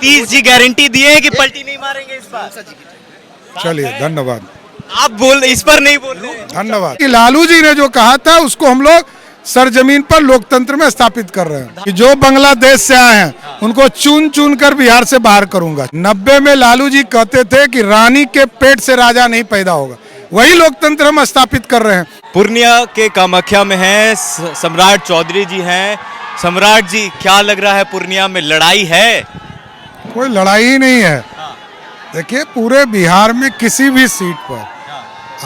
Nitish ji guarantee दिए कि पलटी नहीं मारेंगे इस बार। चलिए धन्यवाद। आप बोल इस पर नहीं बोल रहे हैं। धन्यवाद कि लालू जी ने जो कहा था उसको हम लोग सरजमीन पर लोकतंत्र में स्थापित कर रहे हैं कि जो बांग्लादेश से आए हैं उनको चुन चुन कर बिहार से बाहर करूंगा। 90 में लालू जी कहते थे कि रानी के पेट से राजा नहीं पैदा होगा, वही लोकतंत्र हम स्थापित कर रहे हैं। पूर्णिया के कामाख्या में है सम्राट चौधरी जी हैं। सम्राट जी, क्या लग रहा है पूर्णिया में लड़ाई है? कोई लड़ाई ही नहीं है। देखिए पूरे बिहार में किसी भी सीट पर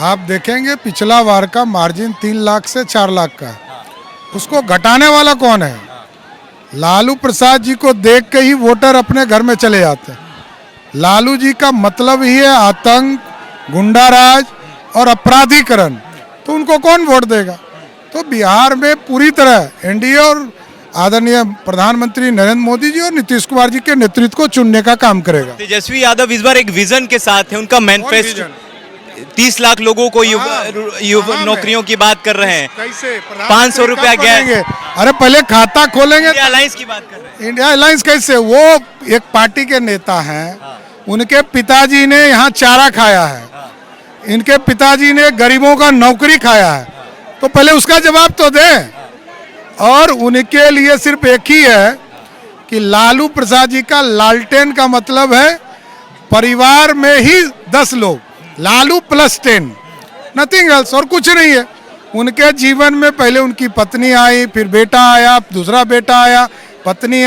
आप देखेंगे पिछला बार का मार्जिन 3 लाख से 4 लाख का है। उसको घटाने वाला कौन है? लालू प्रसाद जी को देख के ही वोटर अपने घर में चले जाते हैं। लालू जी का मतलब ही है आतंक, गुंडाराज और अपराधीकरण, तो उनको कौन वोट देगा? तो बिहार में पूरी तरह एनडीए और आदरणीय प्रधानमंत्री नरेंद्र मोदी जी और नीतीश कुमार जी के नेतृत्व को चुनने का काम करेगा। तेजस्वी यादव इस बार एक विजन के साथ है, उनका मैनिफेस्टो 30 लाख लोगों को नौकरियों की बात कर रहे हैं। कैसे 500 रुपया गैस। अरे पहले खाता खोलेंगे। इंडिया अलायंस की बात कर रहे हैं। इंडिया अलायंस कैसे? वो एक पार्टी के नेता हैं, उनके पिताजी ने यहाँ चारा खाया है, इनके पिताजी ने गरीबों का नौकरी खाया है, तो पहले उसका जवाब तो दें। और उनके लिए सिर्फ एक ही है कि लालू प्रसाद जी का लालटेन का मतलब है परिवार में ही 10 लोग, लालू प्लस 10, नथिंग एल्स, और कुछ नहीं है। उनके जीवन में पहले उनकी पत्नी आई, फिर बेटा आया, दूसरा बेटा आया, पत्नी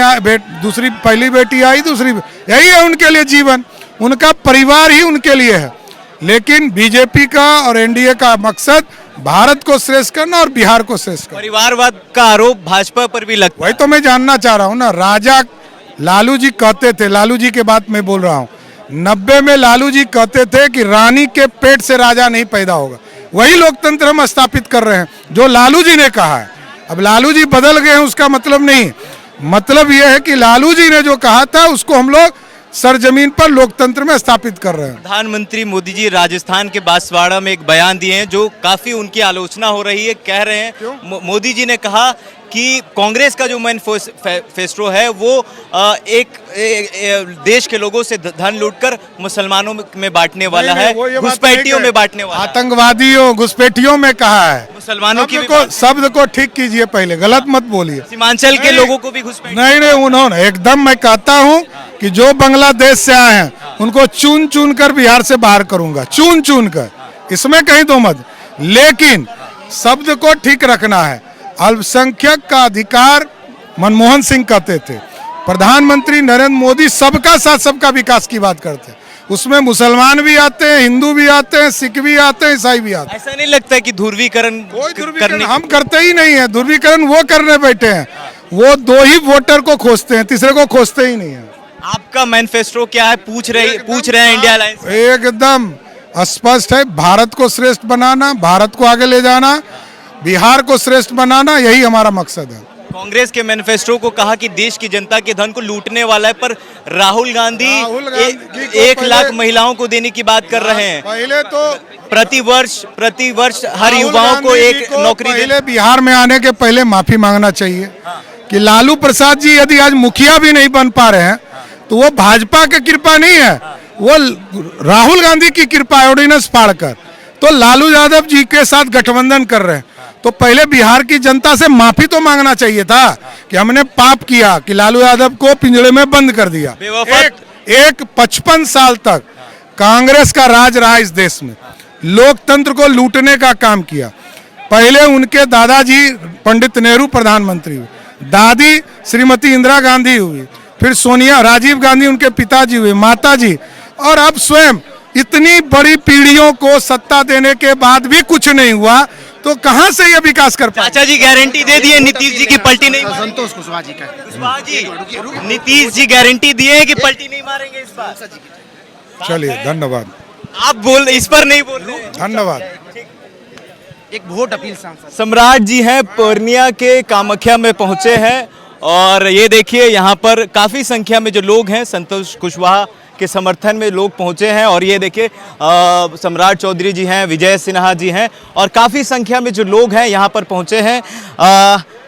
दूसरी पहली बेटी आई, दूसरी, यही है उनके लिए जीवन। उनका परिवार ही उनके लिए है। लेकिन बीजेपी का और एनडीए का मकसद भारत को श्रेष्ठ करना और बिहार को श्रेष्ठ करना। परिवारवाद का आरोप भाजपा पर भी लगता है। वही तो मैं जानना चाह रहा हूँ ना। राजा लालू जी कहते थे, लालू जी के बात मैं बोल रहा हूँ, 90 में लालू जी कहते थे कि रानी के पेट से राजा नहीं पैदा होगा, वही लोकतंत्र हम स्थापित कर रहे हैं जो लालू जी ने कहा है। अब लालू जी बदल गए हैं उसका मतलब नहीं, मतलब यह है कि लालू जी ने जो कहा था उसको हम लोग सरजमीन पर लोकतंत्र में स्थापित कर रहे हैं। प्रधानमंत्री मोदी जी राजस्थान के बांसवाड़ा में एक बयान दिए हैं जो काफी उनकी आलोचना हो रही है। कह रहे हैं मोदी जी ने कहा कि कांग्रेस का जो मैनिफेस्टो है वो एक देश के लोगों से धन लूटकर मुसलमानों में बांटने वाला है, घुसपैठियों में बांटने वाला, आतंकवादियों घुसपैठियों में कहा है। मुसलमानों की शब्द को ठीक कीजिए, पहले गलत मत बोलिए। सीमांचल के लोगों को भी घुसपैठ नहीं, उन्होंने एकदम, मैं कहता हूँ कि जो बांग्लादेश से आए हैं उनको चुन चुन कर बिहार से बाहर करूंगा, चुन चुन कर, इसमें कहीं तो मत। लेकिन शब्द को ठीक रखना है। अल्पसंख्यक का अधिकार मनमोहन सिंह कहते थे, प्रधानमंत्री नरेंद्र मोदी सबका साथ सबका विकास की बात करते हैं। उसमें मुसलमान भी आते हैं, हिंदू भी आते हैं, सिख भी आते हैं, ईसाई भी आते हैं। ऐसा नहीं लगता है कि ध्रुवीकरण करने हम करते ही नहीं है। ध्रुवीकरण वो करने बैठे हैं, वो 2 ही वोटर को खोजते हैं, तीसरे को खोजते ही नहीं है। आपका मैनिफेस्टो क्या है? पूछ रहे हैं इंडिया अलायंस। एकदम स्पष्ट है, भारत को श्रेष्ठ बनाना, भारत को आगे ले जाना, बिहार को श्रेष्ठ बनाना, यही हमारा मकसद है। कांग्रेस के मैनिफेस्टो को कहा कि देश की जनता के धन को लूटने वाला है, पर राहुल गांधी 1 लाख महिलाओं को देने की बात कर रहे हैं। पहले तो प्रति वर्ष हर युवाओं को एक नौकरी पहले बिहार में आने के पहले माफी मांगना चाहिए कि लालू प्रसाद जी यदि आज मुखिया भी नहीं बन पा रहे हैं तो वो भाजपा की कृपा नहीं है, वो राहुल गांधी की कृपा है, ऑर्डिनेंस फाड़कर। तो लालू यादव जी के साथ गठबंधन कर रहे हैं, तो पहले बिहार की जनता से माफी तो मांगना चाहिए था कि हमने पाप किया कि लालू यादव को पिंजड़े में बंद कर दिया। एक 55 साल तक कांग्रेस का राज रहा इस देश में, लोकतंत्र को लूटने का काम किया। पहले उनके दादाजी पंडित नेहरू प्रधानमंत्री हुए, दादी श्रीमती इंदिरा गांधी हुई, फिर सोनिया, राजीव गांधी उनके पिताजी हुए, माताजी, और अब स्वयं इतनी बड़ी पीढ़ियों को सत्ता देने के बाद भी कुछ नहीं हुआ, तो कहां से ये विकास कर पाए? चाचा जी गारंटी दे दिए नीतीश जी की पलटी नहीं। संतोष कुशवाहा जी का, कुशवाहा जी, नीतीश जी गारंटी दिए कि पलटी नहीं मारेंगे इस बार। चलिए धन्यवाद। आप बोल इस पर नहीं बोल रहे हैं। धन्यवाद। एक वोट अपील सांसद सम्राट जी हैं, पूर्णिया के कामाख्या में पहुंचे हैं और ये देखिए यहाँ पर काफ़ी संख्या में जो लोग हैं संतोष कुशवाहा के समर्थन में लोग पहुंचे हैं। और ये देखिए सम्राट चौधरी जी हैं, विजय सिन्हा जी हैं और काफ़ी संख्या में जो लोग हैं यहाँ पर पहुंचे हैं।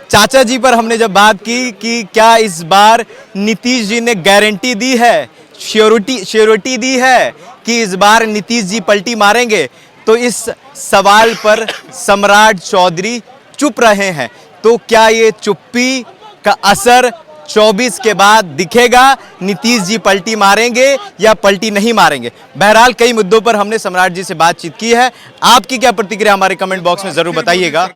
चाचा जी पर हमने जब बात की कि क्या इस बार नीतीश जी ने गारंटी दी है, श्योरिटी दी है कि इस बार नीतीश जी पलटी मारेंगे, तो इस सवाल पर सम्राट चौधरी चुप रहे हैं। तो क्या ये चुप्पी का असर 24 के बाद दिखेगा? नीतीश जी पलटी मारेंगे या पलटी नहीं मारेंगे? बहरहाल कई मुद्दों पर हमने सम्राट जी से बातचीत की है। आपकी क्या प्रतिक्रिया हमारे कमेंट बॉक्स में जरूर बताइएगा।